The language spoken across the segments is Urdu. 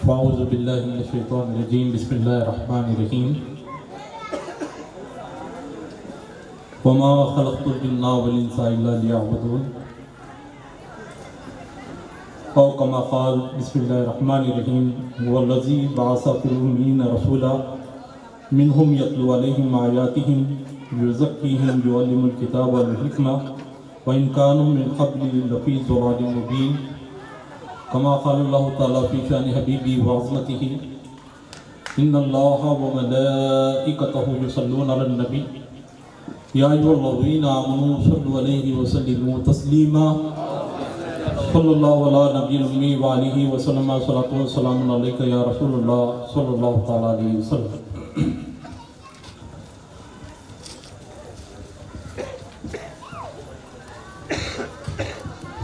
فاعوذ باللہ من الشیطان الرجیم بسم اللہ الرحمن الرحیم وما خلقت الجن والانس الا لیعبدون او کما قال بسم اللہ الرحمن الرحیم والذی بعث فی الامین رسولا منہم یتلو علیہم آیاتہم یزکیہم یعلم الکتاب والحکمہ وإن كانوا من قبل لفی ضلال مبین كما قال الله تعالى في شأن حبيبه وعظمته إن الله وملائكته يصلون على النبي يا أيها الذين آمنوا صلوا عليه وسلموا تسليما صلى الله على نبي الأمي وعليه وسلم صلاة والسلام عليك يا رسول الله صلى الله تعالى عليه وسلم.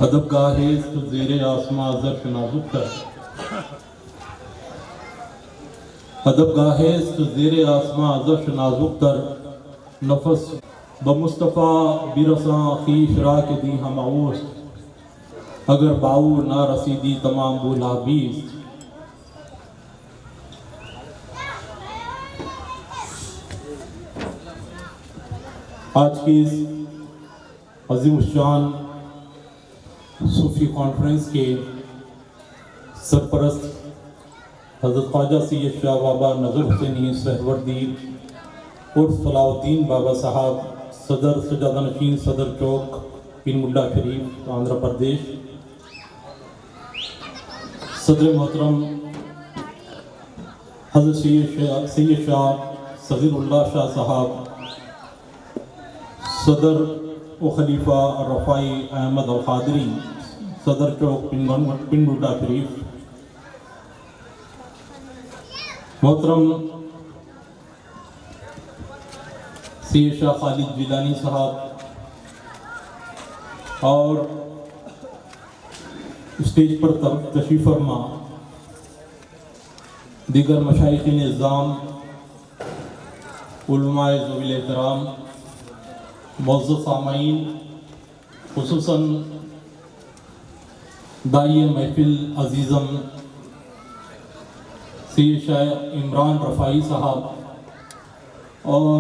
ادب گاہے زیر آسماں ظرف نازک تر ادب گاہے زیر آسماں ظرف نازک تر نفس بمصطفیٰ برساں خیش را کے دی ہم عوض اگر باور نہ رسیدی تمام بولا بیست. آج کی اس عظیم الشان صوفی کانفرنس کے سرپرست حضرت خواجہ سید شاہ بابا نظر حسینی سہروردی عرف صلاح الدین بابا صاحب صدر سجادہ نشین صدر چوک پیر ملا شریف آندھرا پردیش، صدر محترم حضرت سید شاہ صغیر اللہ شاہ صاحب، صدر و خلیفہ الرفاعی احمد القادری صدر چوک پن بوٹا شریف، محترم سید شاہ خالد جیلانی صاحب، اور اسٹیج پر تشریف فرما دیگر مشائخ نظام، علماء ذوی احترام، معزز سامعین، خصوصاً داعی محفل عزیزم سید شاہ عمران رفاعی صاحب اور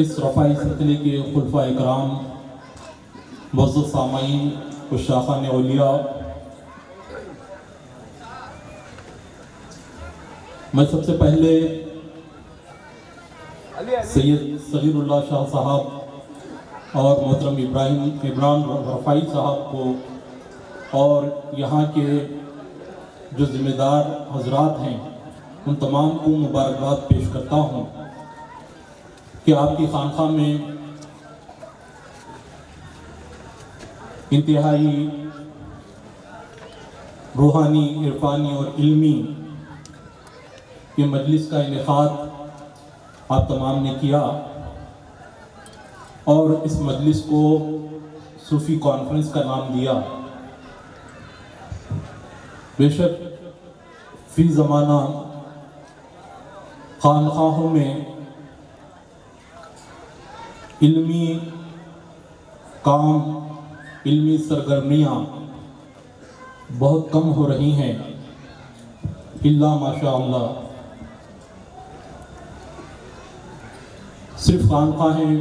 اس رفاعی سلسلے کے خلفاء اکرام، معزز سامعین و شاخان اولیاء، میں سب سے پہلے سید صغیر اللہ شاہ صاحب اور محترم عمران رفاعی صاحب کو اور یہاں کے جو ذمہ دار حضرات ہیں ان تمام کو مبارکباد پیش کرتا ہوں کہ آپ کی خانقاہ میں انتہائی روحانی، عرفانی اور علمی یہ مجلس کا انعقاد آپ تمام نے کیا، اور اس مجلس کو صوفی کانفرنس کا نام دیا. بے شک فی زمانہ خانقاہوں میں علمی کام، علمی سرگرمیاں بہت کم ہو رہی ہیں، الا ماشاء اللہ. صرف خانقاہیں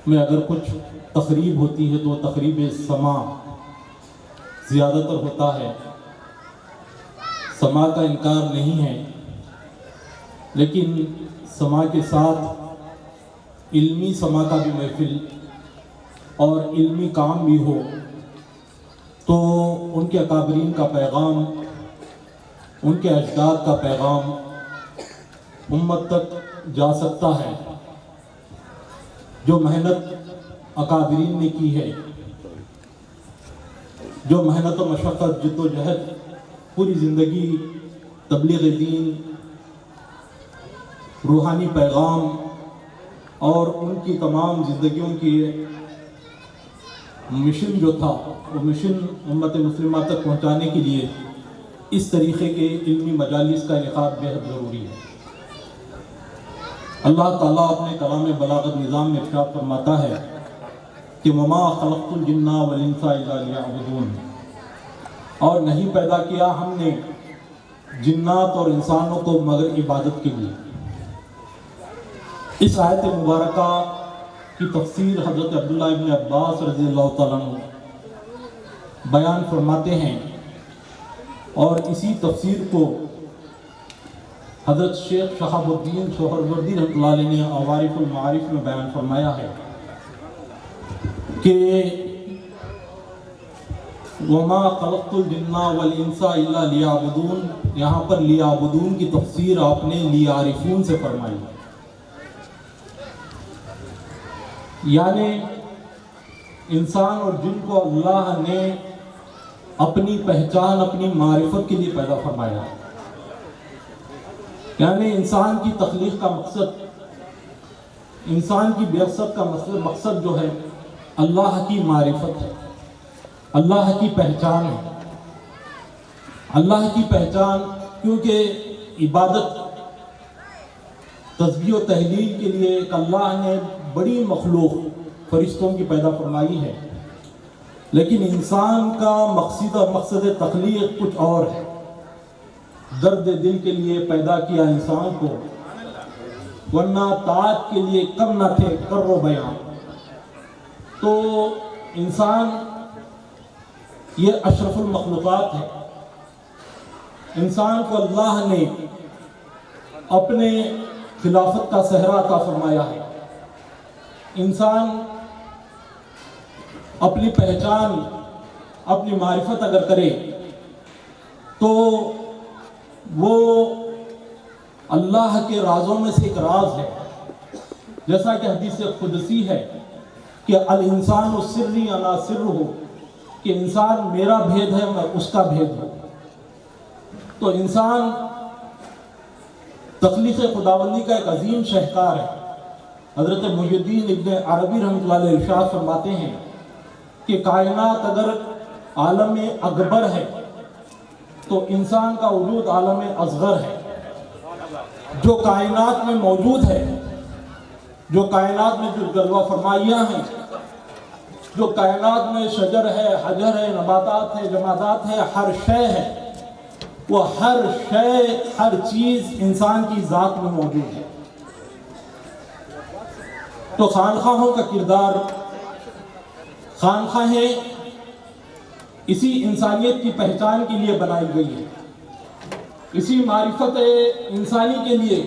میں اگر کچھ تقریب ہوتی ہے تو تقریب سماع زیادہ تر ہوتا ہے. سماع کا انکار نہیں ہے، لیکن سماع کے ساتھ علمی سماع کا بھی محفل اور علمی کام بھی ہو تو ان کے اکابرین کا پیغام، ان کے اجداد کا پیغام امت تک جا سکتا ہے. جو محنت اکابرین نے کی ہے، جو محنت و مشقت، جد و جہد، پوری زندگی تبلیغ دین، روحانی پیغام اور ان کی تمام زندگیوں کی مشن جو تھا وہ مشن امت مسلمہ تک پہنچانے کے لیے اس طریقے کے علمی مجالس کا انعقاد بہت ضروری ہے. اللہ تعالیٰ اپنے کلام بلاغت نظام میں ارشاد فرماتا ہے کہ وَمَا خَلَقْتُ الْجِنَّ وَالْإِنسَ إِلَّا لِيَعْبُدُونِ. اور نہیں پیدا کیا ہم نے جنات اور انسانوں کو مگر عبادت کے لیے۔ اس آیت مبارکہ کی تفسیر حضرت عبداللہ ابن عباس رضی اللہ تعالیٰ عنہ بیان فرماتے ہیں، اور اسی تفسیر کو حضرت شیخ شہاب الدین سہروردی رحمۃ اللہ علیہ نے عوارف المعارف میں بیان فرمایا ہے کہ وَمَا خَلَقْتُ الْجِنَّ وَالْإِنسَ إِلَّا لِيَعْبُدُونَ، یہاں پر لیعبدون کی تفسیر آپ نے لیعرفون سے فرمائی، یعنی انسان اور جن کو اللہ نے اپنی پہچان، اپنی معرفت کے لیے پیدا فرمایا، یعنی انسان کی تخلیق کا مقصد، انسان کی بعثت کا مقصد جو ہے اللہ کی معرفت ہے، اللہ کی پہچان ہے۔ اللہ کی پہچان، کیونکہ عبادت، تسبیح و تہلیل کے لیے ایک اللہ نے بڑی مخلوق فرشتوں کی پیدا فرمائی ہے، لیکن انسان کا مقصد تخلیق کچھ اور ہے۔ درد دل کے لیے پیدا کیا انسان کو، ورنہ طاعت کے لیے کم نہ تھے کر و بیان۔ تو انسان یہ اشرف المخلوقات ہے۔ انسان کو اللہ نے اپنے خلافت کا صحرا عطا فرمایا ہے۔ انسان اپنی پہچان، اپنی معرفت اگر کرے تو وہ اللہ کے رازوں میں سے ایک راز ہے، جیسا کہ حدیث قدسی ہے کہ الانسان سری انا سرہ، کہ انسان میرا بھید ہے، میں اس کا بھید ہوں۔ تو انسان تخلیق خداوندی کا ایک عظیم شاہکار ہے۔ حضرت محی الدین ابن عربی رحمۃ اللہ علیہ ارشاد فرماتے ہیں کہ کائنات اگر عالم اکبر ہے تو انسان کا وجود عالم اصغر ہے۔ جو کائنات میں موجود ہے، جو کائنات میں جو جلوہ فرمائیاں ہیں، جو کائنات میں شجر ہے، حجر ہے، نباتات ہے، جمادات ہے، ہر شے ہے، وہ ہر شے، ہر چیز انسان کی ذات میں موجود ہے۔ تو خانخواہوں کا کردار، خانخواہیں اسی انسانیت کی پہچان کے لیے بنائی گئی ہے، اسی معرفت انسانی کے لیے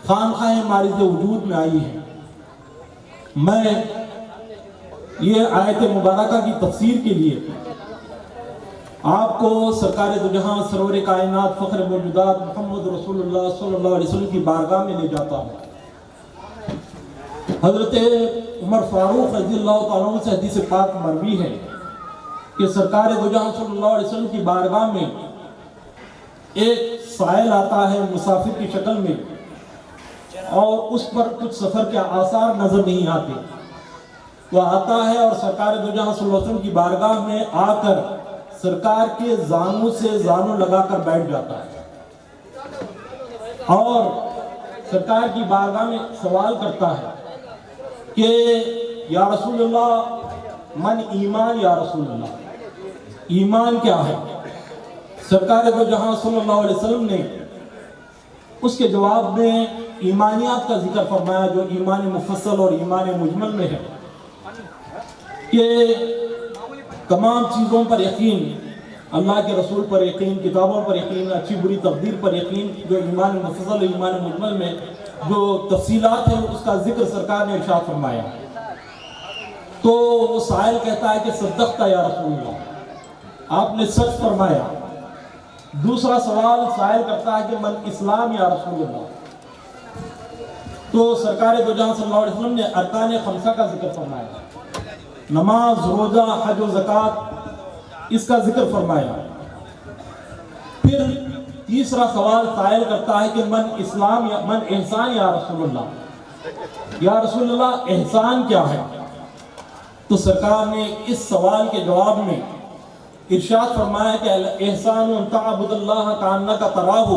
خانخواہیں مارز وجود میں آئی ہیں۔ میں یہ آیت مبارکہ کی تفسیر کے لیے آپ کو سرکار دو جہاں سرور کائنات فخر موجودات محمد رسول اللہ صلی اللہ علیہ وسلم کی بارگاہ میں لے جاتا ہوں۔ حضرت عمر فاروق رضی اللہ تعالیٰ عنہ سے حدیث پاک مروی ہے کہ سرکار دو جہاں صلی اللہ علیہ وسلم کی بارگاہ میں ایک سائل آتا ہے مسافر کی شکل میں، اور اس پر کچھ سفر کے آثار نظر نہیں آتے۔ وہ آتا ہے اور سرکار دو جہاں صلی اللہ علیہ وسلم کی بارگاہ میں آ کر سرکار کے زانوں سے زانوں لگا کر بیٹھ جاتا ہے، اور سرکار کی بارگاہ میں سوال کرتا ہے کہ یا رسول اللہ من ایمان، یا رسول اللہ ایمان کیا ہے؟ سرکار دو جہاں صلی اللہ علیہ وسلم نے اس کے جواب میں ایمانیات کا ذکر فرمایا، جو ایمان مفصل اور ایمان مجمل میں ہے، کہ تمام چیزوں پر یقین، اللہ کے رسول پر یقین، کتابوں پر یقین، اچھی بری تقدیر پر یقین، جو ایمان مفصل اور ایمان مجمل میں جو تفصیلات ہیں اس کا ذکر سرکار نے ارشاد فرمایا۔ تو وہ سائل کہتا ہے کہ صدقت یا رسول اللہ، آپ نے سچ فرمایا۔ دوسرا سوال سائل کرتا ہے کہ من اسلام یا رسول اللہ، تو سرکار دو جہاں صلی اللہ علیہ وسلم نے ارکان خمسہ کا ذکر فرمایا، نماز، روزہ، حج و زکوٰۃ، اس کا ذکر فرمایا۔ پھر تیسرا سوال سائل کرتا ہے کہ من اسلام یا من احسان یا رسول اللہ، یا رسول اللہ احسان کیا ہے؟ تو سرکار نے اس سوال کے جواب میں ارشاد فرمایا کہ احسان ان تعبد اللہ کانک تراہ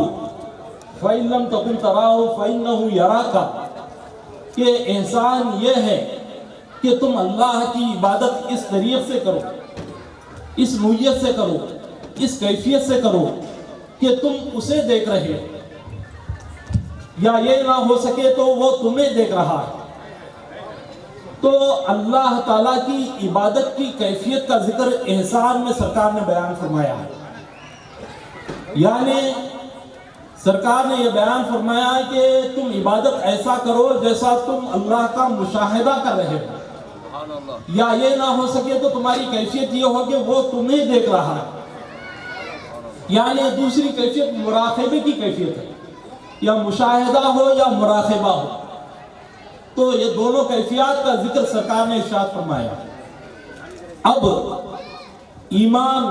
فإن لم تکن تراہ فإنہ یراک، کہ احسان یہ ہے کہ تم اللہ کی عبادت اس طریق سے کرو، اس نوعیت سے کرو اس کیفیت سے کرو کہ تم اسے دیکھ رہے ہو، یا یہ نہ ہو سکے تو وہ تمہیں دیکھ رہا ہے۔ تو اللہ تعالیٰ کی عبادت کی کیفیت کا ذکر احسان میں سرکار نے بیان فرمایا ہے، یعنی سرکار نے یہ بیان فرمایا کہ تم عبادت ایسا کرو جیسا تم اللہ کا مشاہدہ کر رہے ہو، یا یہ نہ ہو سکے تو تمہاری کیفیت یہ ہو کہ وہ تمہیں دیکھ رہا ہے، یعنی دوسری کیفیت مراقبے کی کیفیت ہے، یا مشاہدہ ہو یا مراقبہ ہو۔ تو یہ دونوں کیفیات کا ذکر سرکار نے ارشاد فرمایا۔ اب ایمان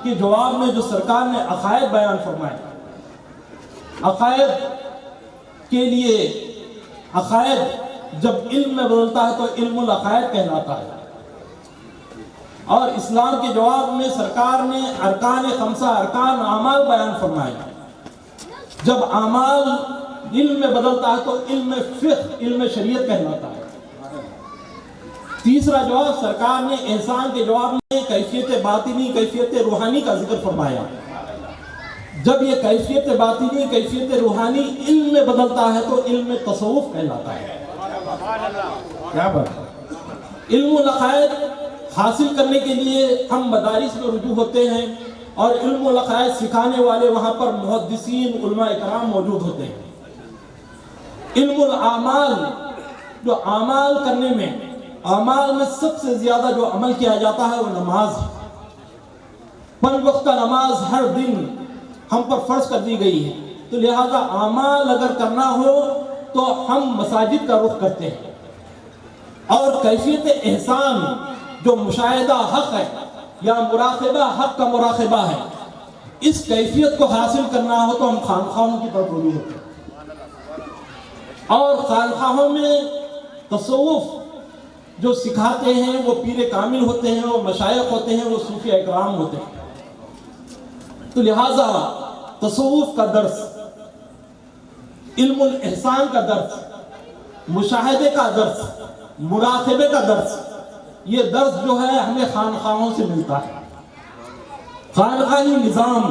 کے جواب میں جو سرکار نے عقائد بیان فرمائے، عقائد کے لیے، عقائد جب علم میں بدلتا ہے تو علم العقائد کہلاتا ہے، اور اسلام کے جواب میں سرکار نے ارکان خمسہ، ارکان اعمال بیان فرمائے۔ جب اعمال علم میں بدلتا ہے تو علم فقہ، علم شریعت کہلاتا ہے۔ تیسرا جواب سرکار نے احسان کے جواب میں کیفیت باطنی، کیفیت روحانی کا ذکر فرمایا۔ جب یہ کیفیت باطنی، کیفیت روحانی علم میں بدلتا ہے تو علم تصوف کہلاتا ہے۔ کیا بات؟ علم العقائد حاصل کرنے کے لیے ہم مدارس میں رجوع ہوتے ہیں، اور علم العقائد سکھانے والے وہاں پر محدثین، علماء کرام موجود ہوتے ہیں۔ علم الاعمال، جو اعمال کرنے میں، اعمال میں سب سے زیادہ جو عمل کیا جاتا ہے وہ نماز ہے۔ 5 وقت کا نماز ہر دن ہم پر فرض کر دی گئی ہے، تو لہذا اعمال اگر کرنا ہو تو ہم مساجد کا رخ کرتے ہیں۔ اور کیفیت احسان جو مشاہدہ حق ہے یا مراقبہ حق کا مراقبہ ہے، اس کیفیت کو حاصل کرنا ہو تو ہم خانقاہوں کی طرف رجوع ہوتے ہیں، اور خانقاہوں میں تصوف جو سکھاتے ہیں وہ پیر کامل ہوتے ہیں، وہ مشائخ ہوتے ہیں، وہ صوفیاء اکرام ہوتے ہیں۔ تو لہٰذا تصوف کا درس، علم الاحسان کا درس، مشاہدے کا درس، مراقبے کا درس، یہ درس جو ہے ہمیں خانقاہوں سے ملتا ہے۔ خانقاہی نظام،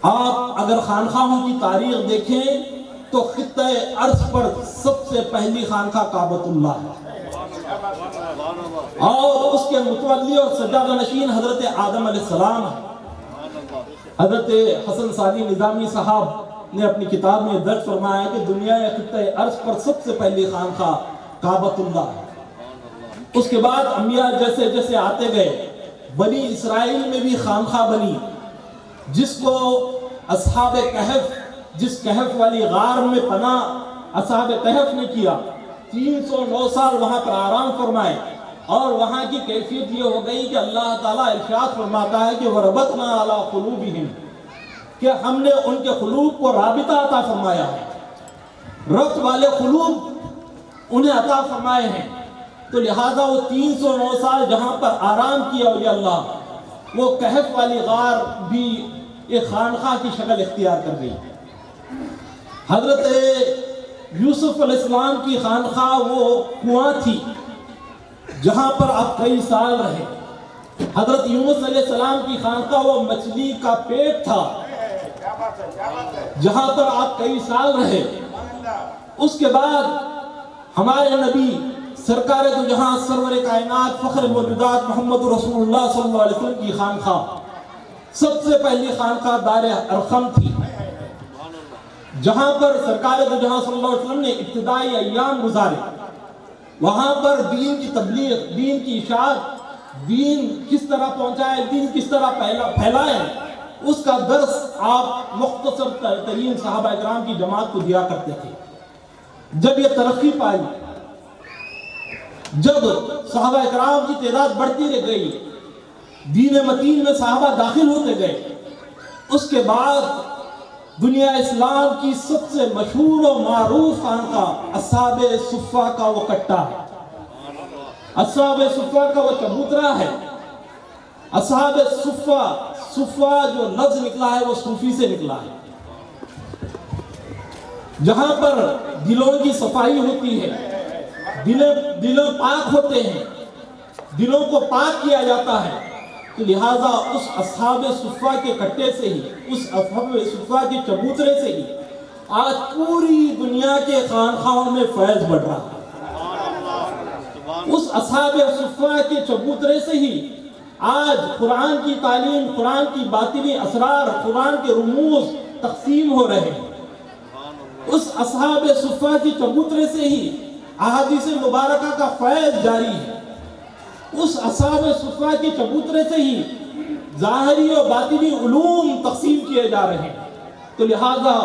آپ اگر خانقاہوں کی تاریخ دیکھیں تو خطہ ارض پر سب سے پہلی خانقاہ کعبۃ اللہ ہے، اور اس کے متولی اور سجادہ نشین حضرت آدم علیہ السلام ہے۔ حضرت حسن ثانی نظامی صاحب نے اپنی کتاب میں درج فرمایا ہے کہ دنیا خطہ ارض پر سب سے پہلی خانقاہ کعبۃ اللہ ہے۔ اس کے بعد انبیاء جیسے جیسے آتے گئے، بنی اسرائیل میں بھی خانقاہ بنی، جس کو اصحاب کہف، جس کہف والی غار میں پناہ اصحاب کہف نے کیا، 309 سال وہاں پر آرام فرمائے، اور وہاں کی کیفیت یہ ہو گئی کہ اللہ تعالیٰ ارشاد فرماتا ہے کہ وَرَبَطْنَا عَلَىٰ قُلُوبِهِمْ، کہ ہم نے ان کے قلوب کو رابطہ عطا فرمایا ہے، ربط والے قلوب انہیں عطا فرمائے ہیں۔ تو لہذا وہ 309 سال جہاں پر آرام کیا اولیاء اللہ، وہ کہف والی غار بھی ایک خانقاہ کی شکل اختیار کر گئی۔ حضرت یوسف علیہ السلام کی خانقاہ وہ کنواں تھی جہاں پر آپ کئی سال رہے۔ حضرت یونس علیہ السلام کی خانقاہ وہ مچھلی کا پیٹ تھا جہاں پر آپ کئی سال رہے۔ اس کے بعد ہمارے نبی سرکار دو جہاں، سرور کائنات، فخر موجودات محمد رسول اللہ صلی اللہ علیہ وسلم کی خانقاہ، سب سے پہلی خانقاہ دار ارقم تھی، جہاں پر سرکار دو جہاں صلی اللہ علیہ وسلم نے ابتدائی ایام گزارے۔ وہاں پر دین کی تبلیغ، دین کی اشاعت، دین کس طرح پہنچائے، دین کس طرح پھیلائے، اس کا درس آپ مختصر ترین صحابہ اکرام کی جماعت کو دیا کرتے تھے۔ جب یہ ترقی پائی، جب صحابہ اکرام کی تعداد بڑھتی رہ گئی، دین متین میں صحابہ داخل ہوتے گئے، اس کے بعد دنیا اسلام کی سب سے مشہور و معروف خانقاہ اصحاب صفہ کا وہ کٹا ہے، اصحاب صفہ کا وہ چبوترا ہے۔ اصحاب صفہ، صفہ جو لفظ نکلا ہے وہ صوفی سے نکلا ہے، جہاں پر دلوں کی صفائی ہوتی ہے، دلوں پاک ہوتے ہیں، دلوں کو پاک کیا جاتا ہے، تو لہٰذا اس اصحاب صفہ کے کٹے سے ہی، اس اصحاب صفہ کے چبوترے سے ہی آج پوری دنیا کے خانخواہوں میں فیض بڑھ رہا ہے۔ اس اصحاب صفہ کے چبوترے سے ہی آج قرآن کی تعلیم، قرآن کی باطنی اسرار، قرآن کے رموز تقسیم ہو رہے ہیں۔ اس اصحاب صفہ کی چبوترے سے ہی احادیث مبارکہ کا فیض جاری ہے۔ اس اصحاب صفہ کے چبوترے سے ہی ظاہری اور باطنی علوم تقسیم کیے جا رہے ہیں۔ تو لہذا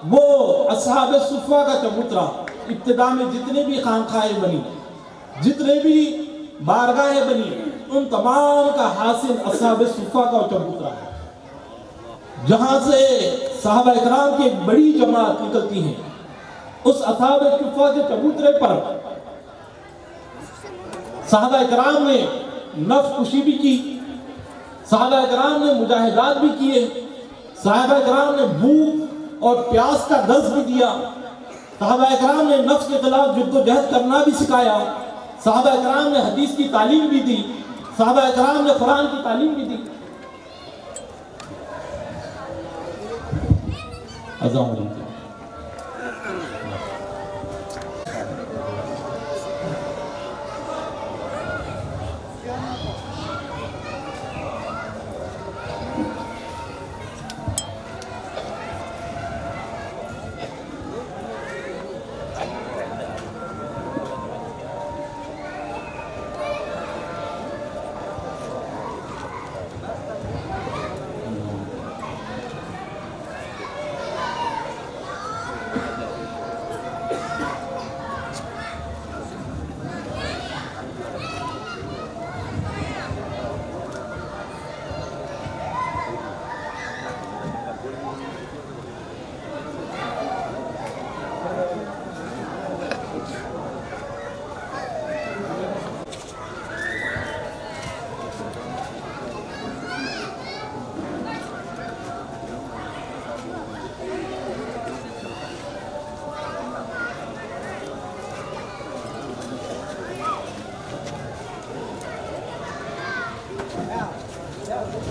وہ اصحاب صفہ کا چبوترا، ابتدا میں جتنے بھی خانقاہیں بنی، جتنے بھی بارگاہیں بنی، ان تمام کا حاصل اصحاب صفہ کا چبوترا ہے، جہاں سے صحابہ اکرام کی ایک بڑی جماعت نکلتی ہے۔ اس اصحاب صفہ کے چبوترے پر صحابہ اکرام نے نفس کشی بھی کی، صحابہ اکرام نے مجاہدات بھی کیے، صحابہ اکرام نے بھوک اور پیاس کا درس بھی دیا، صحابہ اکرام نے نفس کے خلاف جد و جہد کرنا بھی سکھایا، صحابہ اکرام نے حدیث کی تعلیم بھی دی، صحابہ اکرام نے قرآن کی تعلیم بھی دی۔ اذان علیکم۔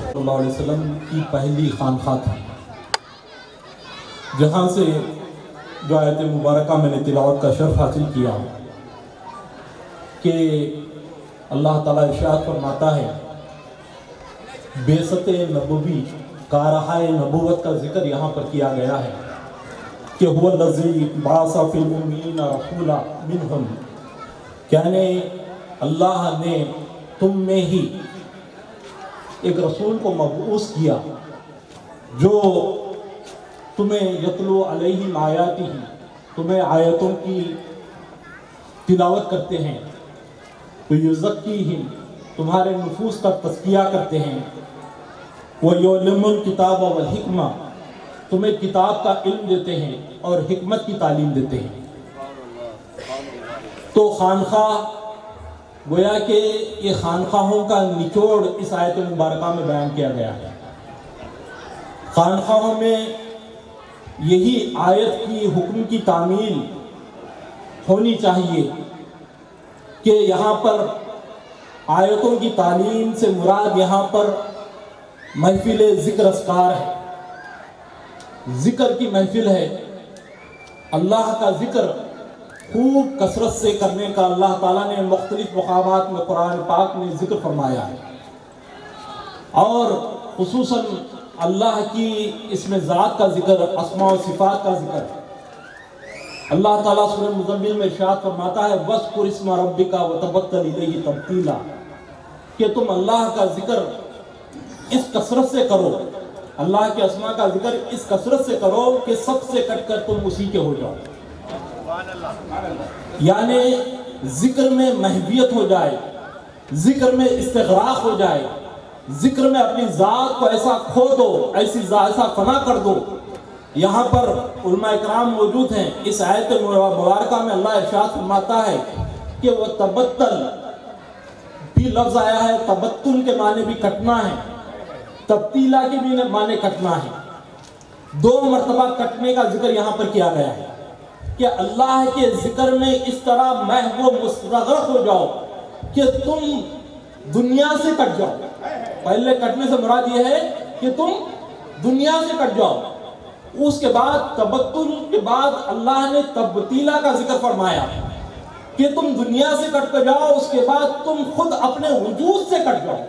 صلی اللہ علیہ وسلم کی پہلی خانقاہ تھی، جہاں سے جو آیت مبارکہ میں نے تلاوت کا شرف حاصل کیا کہ اللہ تعالیٰ ارشاد فرماتا ہے، بعثت نبوی کارہائے نبوت کا ذکر یہاں پر کیا گیا ہے کہ هو الذی بعث فی الامین رسولا منہم، یعنی اللہ نے تم میں ہی ایک رسول کو مبعوث کیا جو تمہیں یتلو علیہم آیاتہ، تمہیں آیتوں کی تلاوت کرتے ہیں، ویزکیہم، تمہارے نفوس کا تزکیہ کرتے ہیں، ویعلم الکتاب والحکمہ، تمہیں کتاب کا علم دیتے ہیں اور حکمت کی تعلیم دیتے ہیں۔ تو خانقاہ گویا کہ یہ خانقاہوں کا نچوڑ اس آیت مبارکہ میں بیان کیا گیا ہے۔ خانقاہوں میں یہی آیت کی حکم کی تعمیل ہونی چاہیے کہ یہاں پر آیتوں کی تعلیم سے مراد یہاں پر محفل ذکر اذکار ہے، ذکر کی محفل ہے، اللہ کا ذکر خوب کثرت سے کرنے کا اللہ تعالیٰ نے مختلف مقامات میں قرآن پاک میں ذکر فرمایا ہے، اور خصوصاً اللہ کی اسم ذات کا ذکر، اسماء و صفات کا ذکر۔ اللہ تعالیٰ سورہ مزمل میں ارشاد فرماتا ہے وَاذْكُرِ اسْمَ رَبِّكَ وَتَبَتَّلْ إِلَيْهِ تَبْتِيلًا، کہ تم اللہ کا ذکر اس کثرت سے کرو، اللہ کے اسماء کا ذکر اس کثرت سے کرو کہ سب سے کٹ کر تم اسی کے ہو جاؤ، یعنی ذکر میں محویت ہو جائے، ذکر میں استغراق ہو جائے، ذکر میں اپنی ذات کو ایسا کھو دو، ایسا فنا کر دو۔ یہاں پر علماء اکرام موجود ہیں، اس آیت مبارکہ میں اللہ ارشاد فرماتا ہے کہ وہ تبتل بھی لفظ آیا ہے، تبتل کے معنی بھی کٹنا ہے، تبتیلا کے بھی معنی کٹنا ہے، دو مرتبہ کٹنے کا ذکر یہاں پر کیا گیا ہے کہ اللہ کے ذکر میں اس طرح محو مستغرق ہو جاؤ کہ تم دنیا سے کٹ جاؤ، پہلے کٹنے سے مراد یہ ہے کہ تم دنیا سے کٹ جاؤ. اس کے بعد تبتل کے بعد اللہ نے تبتیلا کا ذکر فرمایا کہ تم دنیا سے کٹ کر جاؤ. اس کے بعد تم خود اپنے وجود سے کٹ جاؤ,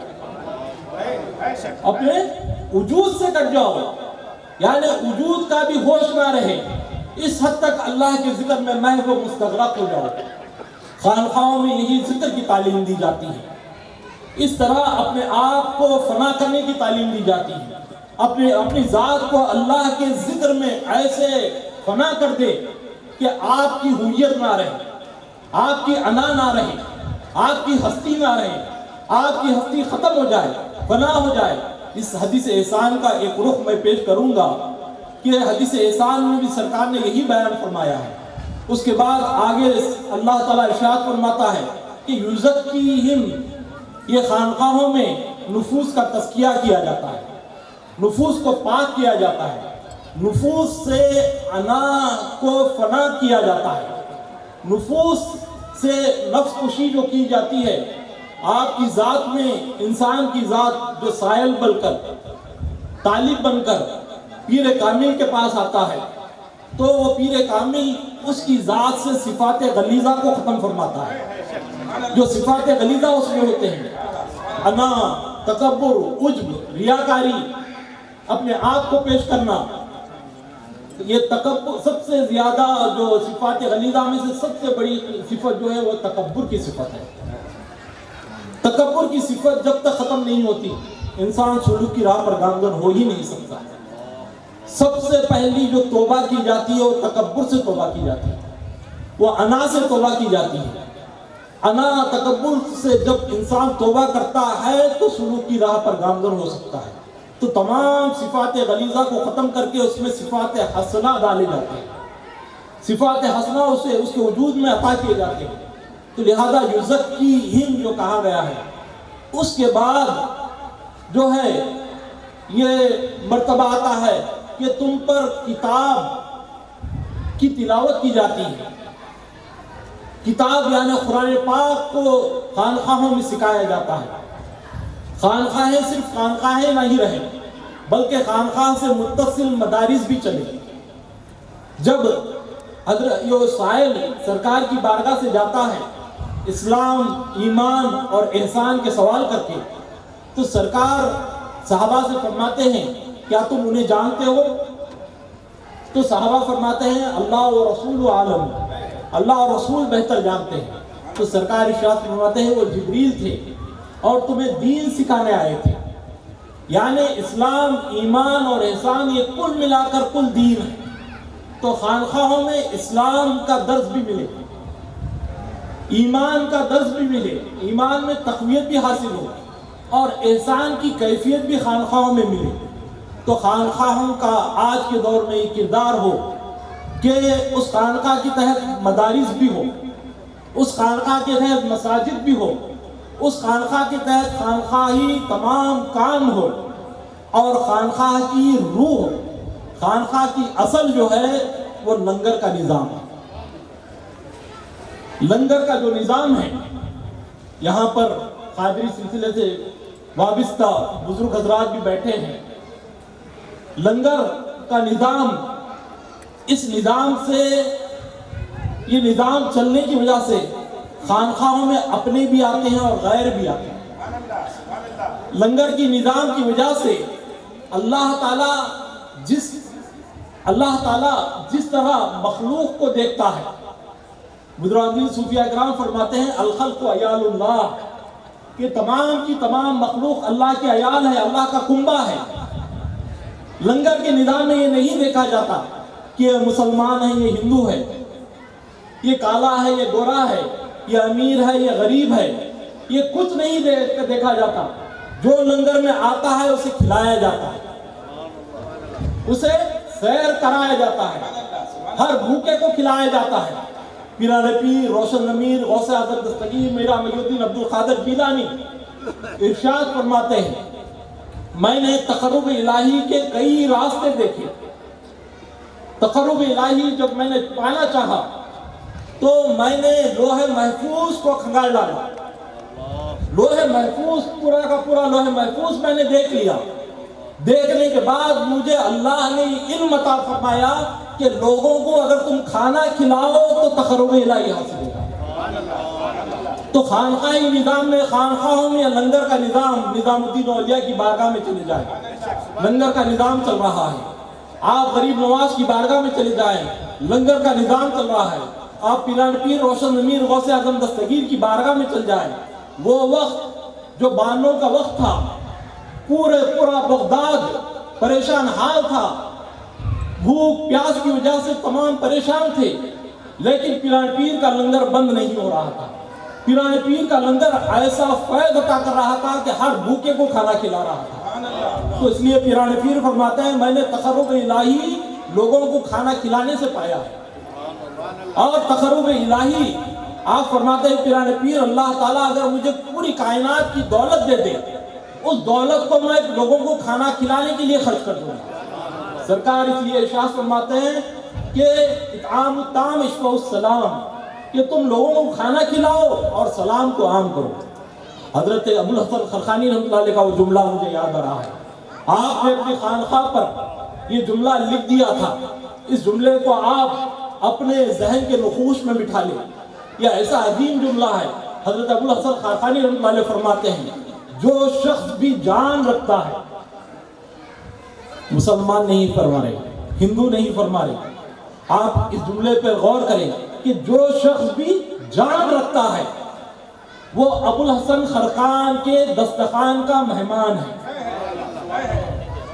اپنے وجود سے کٹ جاؤ, یعنی وجود کا بھی ہوش نہ رہے. اس حد تک اللہ کے ذکر میں محو مستغرق ہو جاؤ. خانقاہوں میں یہی ذکر کی تعلیم دی جاتی ہے. اس طرح اپنے آپ کو فنا کرنے کی تعلیم دی جاتی ہے. اپنی ذات کو اللہ کے ذکر میں ایسے فنا کر دے کہ آپ کی ہویت نہ رہے, آپ کی انا نہ رہے, آپ کی ہستی نہ رہے, آپ کی ہستی ختم ہو جائے, فنا ہو جائے. اس حدیث احسان کا ایک رخ میں پیش کروں گا کہ حدیث احسان میں بھی سرکار نے یہی بیان فرمایا ہے. اس کے بعد آگے اللہ تعالیٰ ارشاد فرماتا ہے کہ یزکیہم, یہ خانقاہوں میں نفوس کا تزکیہ کیا جاتا ہے, نفوس کو پاک کیا جاتا ہے, نفوس سے انا کو فنا کیا جاتا ہے, نفوس سے نفس کشی جو کی جاتی ہے. آپ کی ذات میں انسان کی ذات جو سائل بن کر, طالب بن کر پیر کامل کے پاس آتا ہے تو وہ پیر کامل اس کی ذات سے صفات غلیظہ کو ختم فرماتا ہے. جو صفات غلیظہ اس میں ہوتے ہیں, انا, تکبر, عجب, ریاکاری, اپنے آپ کو پیش کرنا, یہ تکبر سب سے زیادہ جو صفات غلیظہ میں سے سب سے بڑی صفت جو ہے وہ تکبر کی صفت ہے. تکبر کی صفت جب تک ختم نہیں ہوتی انسان سلوک کی راہ پر گامزن ہو ہی نہیں سکتا. سب سے پہلی جو توبہ کی جاتی ہے وہ تکبر سے توبہ کی جاتی ہے, وہ انا سے توبہ کی جاتی ہے. انا تکبر سے جب انسان توبہ کرتا ہے تو سلوک کی راہ پر گامزن ہو سکتا ہے. تو تمام صفات غلیظہ کو ختم کر کے اس میں صفات حسنہ ڈالے جاتے ہیں, صفات حسنہ اسے اس کے وجود میں عطا کیے جاتے ہیں. تو لہذا یزکیہم جو کہا گیا ہے, اس کے بعد جو ہے یہ مرتبہ آتا ہے کہ تم پر کتاب کی تلاوت کی جاتی ہے. کتاب یعنی قرآن پاک کو خانقاہوں میں سکھایا جاتا ہے. خانقاہیں صرف خانقاہیں نہیں رہے بلکہ خانقاہ سے متصل مدارس بھی چلے. جب حضرت یہ سائل سرکار کی بارگاہ سے جاتا ہے اسلام, ایمان اور احسان کے سوال کر کے, تو سرکار صحابہ سے فرماتے ہیں کیا تم انہیں جانتے ہو؟ تو صحابہ فرماتے ہیں اللہ و رسول عالم, اللہ اور رسول بہتر جانتے ہیں. تو سرکار ارشاد فرماتے ہیں وہ جبریل تھے اور تمہیں دین سکھانے آئے تھے. یعنی اسلام, ایمان اور احسان یہ کل ملا کر کل دین ہے. تو خانقاہوں میں اسلام کا درس بھی ملے, ایمان کا درس بھی ملے, ایمان میں تقویت بھی حاصل ہو اور احسان کی کیفیت بھی خانقاہوں میں ملے. تو خانقاہوں کا آج کے دور میں یہ کردار ہو کہ اس خانقاہ کی تحت مدارس بھی ہو, اس خانقاہ کے تحت مساجد بھی ہو, اس خانقاہ کے تحت خانقاہی تمام کام ہو, اور خانقاہ کی روح, خانقاہ کی اصل جو ہے وہ لنگر کا نظام ہے. لنگر کا جو نظام ہے, یہاں پر قادری سلسلے سے وابستہ بزرگ حضرات بھی بیٹھے ہیں. لنگر کا نظام, اس نظام سے, یہ نظام چلنے کی وجہ سے خانقاہوں میں اپنے بھی آتے ہیں اور غیر بھی آتے ہیں. لنگر کی نظام کی وجہ سے اللہ تعالیٰ جس طرح مخلوق کو دیکھتا ہے, بزرگان صوفیہ کرام فرماتے ہیں الخلق عیال اللہ, کہ تمام کی تمام مخلوق اللہ کے عیال ہے, اللہ کا کنبہ ہے. لنگر کے نظام میں یہ نہیں دیکھا جاتا کہ یہ مسلمان ہے, یہ ہندو ہے, یہ کالا ہے, یہ گورا ہے, یہ امیر ہے, یہ غریب ہے, یہ کچھ نہیں دیکھا جاتا. جو لنگر میں آتا ہے اسے کھلایا جاتا ہے, اسے سیر کرایا جاتا ہے, ہر بھوکے کو کھلایا جاتا ہے. پیران پیر, روشن امیر, غوث اعظم دستگیر, میرا محی الدین عبد القادر جیلانی ارشاد فرماتے ہیں میں نے تقرب الہی کے کئی راستے دیکھے. تقرب الہی جب میں نے پانا چاہا تو میں نے لوح محفوظ کو کھنگال ڈالا. لوح محفوظ پورا کا پورا لوح محفوظ میں نے دیکھ لیا. دیکھنے کے بعد مجھے اللہ نے علم عطا فرمایا کہ لوگوں کو اگر تم کھانا کھلاؤ تو تقرب الہی حاصل ہوگا. تو خانقاہی نظام میں، خانقاہوں میں لنگر کا نظام، نظام الدین اولیاء کی بارگاہ میں چلے جائیں، لنگر کا نظام چل رہا ہے. آپ غریب نواز کی بارگاہ میں چلے جائیں، لنگر کا نظام چل رہا ہے. آپ پیران پیر روشن ضمیر غوث اعظم دستگیر کی بارگاہ میں چل جائیں. وہ وقت جو بانوں کا وقت تھا، پورا بغداد پریشان حال تھا، بھوک پیاس کی وجہ سے تمام پریشان تھے، لیکن پیران پیر کا لنگر بند نہیں ہو رہا تھا. پیران پیر کا لنگر ایسا فیض عطا کر رہا تھا کہ ہر بھوکے کو کھانا کھلا رہا تھا. تو اس لیے پیران پیر فرماتے ہیں میں نے تقرب الہی لوگوں کو کھانا کھلانے سے پایا ہے. اور تقرب الہی آپ فرماتے ہیں پیران پیر اللہ تعالیٰ اگر مجھے پوری کائنات کی دولت دے دے، اس دولت کو میں لوگوں کو کھانا کھلانے کے لیے خرچ کر دوں گا. سرکار اس لیے ارشاد فرماتے ہیں کہ اطعام الطعام اشفاء السلام، کہ تم لوگوں کو کھانا کھلاؤ اور سلام کو عام کرو. حضرت ابوالحسن خرقانی رحمۃ اللہ علیہ کا وہ جملہ مجھے یاد آ رہا ہے. آپ نے اپنی خانقاہ پر یہ جملہ لکھ دیا تھا. اس جملے کو آپ اپنے ذہن کے نقوش میں بٹھا لیں. یہ ایسا عظیم جملہ ہے. حضرت ابوالحسن خرقانی رحمۃ اللہ علیہ فرماتے ہیں جو شخص بھی جان رکھتا ہے، مسلمان نہیں فرما رہے، ہندو نہیں فرما رہے، آپ اس جملے پہ غور کریں کہ جو شخص بھی جان رکھتا ہے وہ ابوالحسن خرقان کے دسترخوان کا مہمان ہے.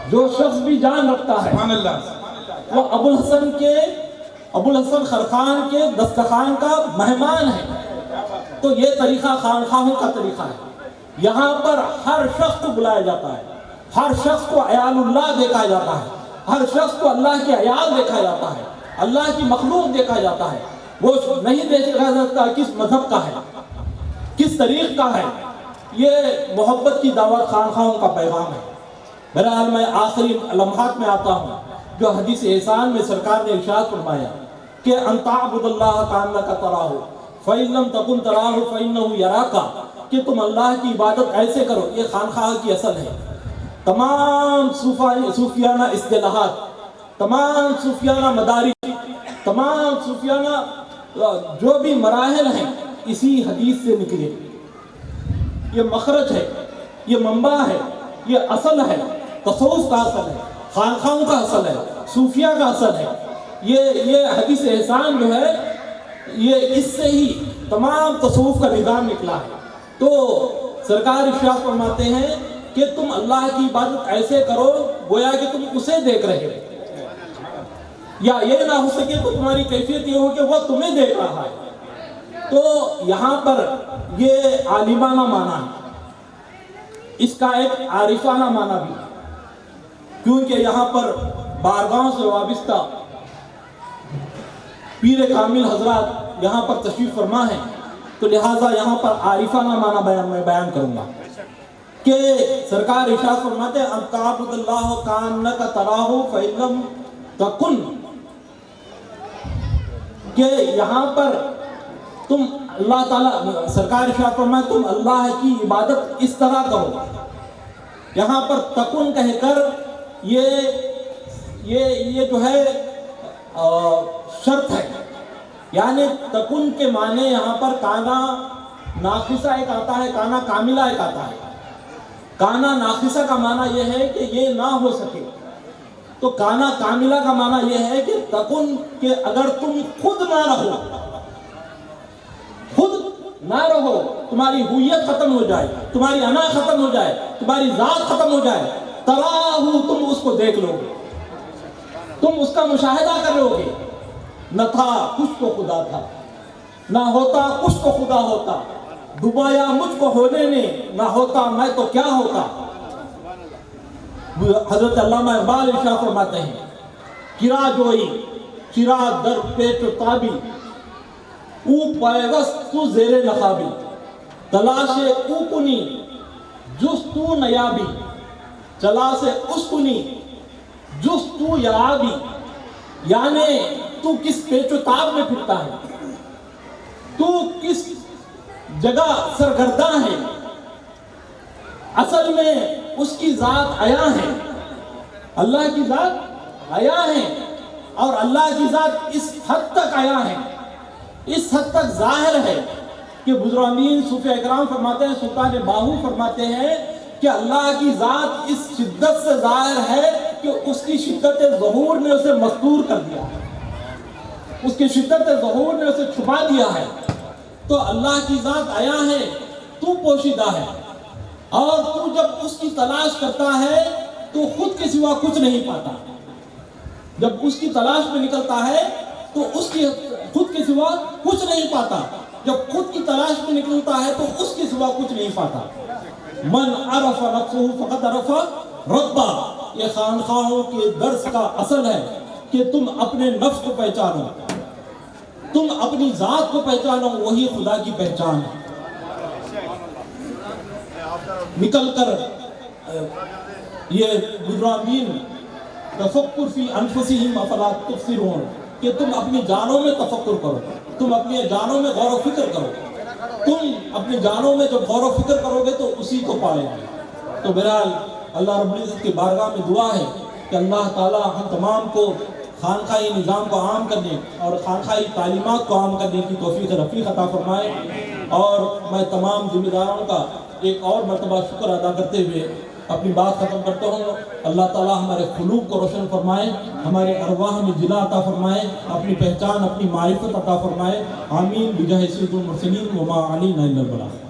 جو شخص بھی جان رکھتا ہے وہ ابوالحسن خرقان کے دسترخوان کا مہمان ہے. تو یہ طریقہ خانقاہوں کا طریقہ ہے. یہاں پر ہر شخص کو بلایا جاتا ہے، ہر شخص کو عیال اللہ دیکھا جاتا ہے، ہر شخص کو اللہ کے عیال دیکھا جاتا ہے، اللہ کی مخلوق دیکھا جاتا ہے. وہ نہیں دیکھا جاتا کس مذہب کا ہے، کس طریق کا ہے. یہ محبت کی دعوت خانقاہوں کا پیغام ہے. بہرحال میں آخری لمحات میں آتا ہوں جو حدیث احسان میں سرکار نے ارشاد فرمایا کہ ان تعبد اللہ کانک تراہ فإن لم تکن تراہ فإنہ یراک، کہ تم اللہ کی عبادت ایسے کرو. یہ خانقاہ کی اصل ہے. تمام صوفیانہ اصطلاحات، تمام صوفیانہ مدارج، تمام صوفیانہ جو بھی مراحل ہیں اسی حدیث سے نکلے. یہ مخرج ہے، یہ منبع ہے، یہ اصل ہے. تصوف کا اصل ہے، خانقاہوں کا اصل ہے، صوفیہ کا اصل ہے. یہ حدیث احسان جو ہے یہ اس سے ہی تمام تصوف کا نظام نکلا ہے. تو سرکار ارشاد فرماتے ہیں کہ تم اللہ کی عبادت ایسے کرو گویا کہ تم اسے دیکھ رہے ہو، یا یہ نہ ہو سکے تو تمہاری کیفیت یہ ہو کہ وہ تمہیں دیکھ رہا ہے. تو یہاں پر یہ عالمانہ معنی ہے، اس کا ایک عارفانہ معنی بھی، کیونکہ یہاں پر بارگاہوں سے وابستہ پیر کامل حضرات یہاں پر تشریف فرما ہے، تو لہٰذا یہاں پر عارفانہ معنی میں بیان کروں گا کہ سرکار ارشاد فرماتے ہیں ان تعبد اللہ کانک تراہ فإن لم تکن، کہ یہاں پر تم اللہ تعالیٰ، سرکار ارشاد فرماتے تم اللہ کی عبادت اس طرح کرو. یہاں پر تکن کہہ کر یہ جو ہے شرط ہے، یعنی تکن کے معنی یہاں پر کانا ناقصہ ایک آتا ہے، کانا کاملہ ایک آتا ہے. کانا ناقصہ کا معنی یہ ہے کہ یہ نہ ہو سکے، تو کانا کاملہ کا معنی یہ ہے کہ تکن کہ اگر تم خود نہ رہو، تمہاری ہویت ختم ہو جائے، تمہاری انا ختم ہو جائے، تمہاری ذات ختم ہو جائے، تراہو تم اس کو دیکھ لو گے، تم اس کا مشاہدہ کر لو گے. نہ تھا کچھ تو خدا تھا، نہ ہوتا کچھ تو خدا ہوتا، ڈبایا مجھ کو ہونے نے، نہ ہوتا میں تو کیا ہوتا. حضرت علامہ اقبال ارشاد فرماتے ہیں کرا جوئی چرا در پیٹ تابی او پیوست تو زیر نقابی تلاش او کنی جس تو نیابی چلا سے اس کنی جس تو یعابی، یعنی تو کس پیچ و تاب میں پھرتا ہے، تو کس جگہ سرگرداں ہے، اصل میں اس کی ذات عیاں ہے، اللہ کی ذات عیاں ہے، اور اللہ کی ذات اس حد تک عیاں ہے، اس حد تک ظاہر ہے کہ بزرگان صوفیہ اکرام فرماتے ہیں، سلطان باہو فرماتے ہیں کہ اللہ کی ذات اس شدت سے ظاہر ہے کہ اس کی شدت ظہور نے اسے مستور کر دیا ہے، اس کی شدت ظہور نے اسے چھپا دیا ہے۔ تو اللہ کی ذات عیاں ہے، تو پوشیدہ ہے، اور تو جب اس کی تلاش کرتا ہے تو خود کے سوا کچھ نہیں پاتا، جب اس کی تلاش میں نکلتا ہے تو اس کی خود کے سوا کچھ نہیں پاتا، جب خود کی تلاش میں نکلتا ہے تو اس کے سوا کچھ نہیں پاتا۔ من عرف نفسہ فقد عرف ربہ، یہ خانقاہوں کے درس کا اصل ہے کہ تم اپنے نفس کو پہچانو، تم اپنی ذات کو پہچانو، وہی خدا کی پہچان ہے۔ نکل کر یہ بزرگان تفکر فی انفسہم افلا تبصرون، کہ تم اپنی جانوں میں تفکر کرو، تم اپنی جانوں میں غور و فکر کرو، تم اپنی جانوں میں جب غور و فکر کرو گے تو اسی کو پائے گے۔ تو بہرحال اللہ رب العزت کی بارگاہ میں دعا ہے کہ اللہ تعالی ہم تمام کو خانقاہی نظام کو عام کرنے اور خانقاہی تعلیمات کو عام کرنے کی توفیق رفیق عطا فرمائے۔ اور میں تمام ذمہ داروں کا ایک اور مرتبہ شکر ادا کرتے ہوئے اپنی بات ختم کرتا ہوں۔ اللہ تعالیٰ ہمارے قلوب کو روشن فرمائے، ہمارے ارواح میں جلا عطا فرمائے، اپنی پہچان اپنی معرفت عطا فرمائے۔ آمین بجاہ سید المرسلین وما علینا الا البلاغ۔